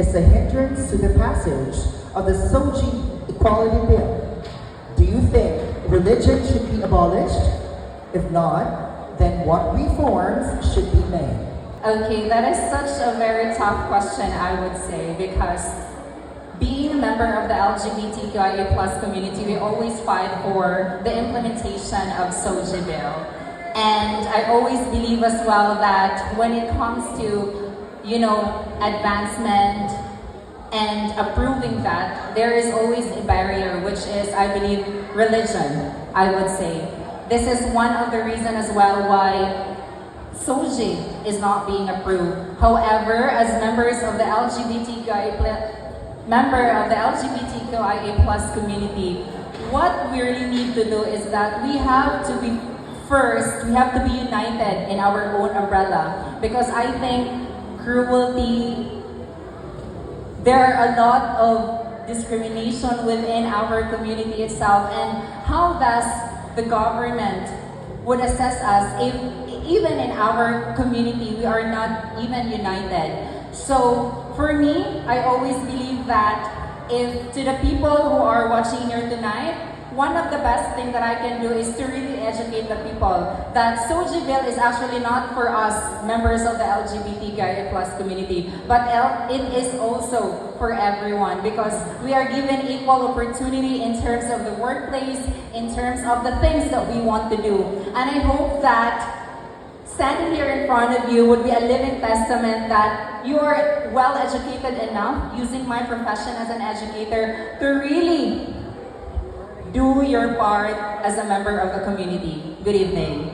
is a hindrance to the passage of the SOGI Equality Bill. Do you think religion should be abolished? If not, then what reforms should be made? Okay, that is such a very tough question, I would say, because being a member of the LGBTQIA plus community, we always fight for the implementation of SOGI bill. And I always believe as well that when it comes to, advancement and approving that, there is always a barrier, which is, I believe, religion, I would say. This is one of the reasons as well why SOGI is not being approved. However, as members of the LGBTQIA plus community, what we really need to do is that we have to be united in our own umbrella. Because I think cruelty, there are a lot of discrimination within our community itself, and how does the government would assess us if even in our community we are not even united. So for me, I always believe that if to the people who are watching here tonight, one of the best things that I can do is to really educate the people that SOGI bill is actually not for us members of the LGBTQIA plus community, but it is also for everyone, because we are given equal opportunity in terms of the workplace, in terms of the things that we want to do. And I hope that standing here in front of you would be a living testament that you are well educated enough, using my profession as an educator, to really do your part as a member of the community. Good evening.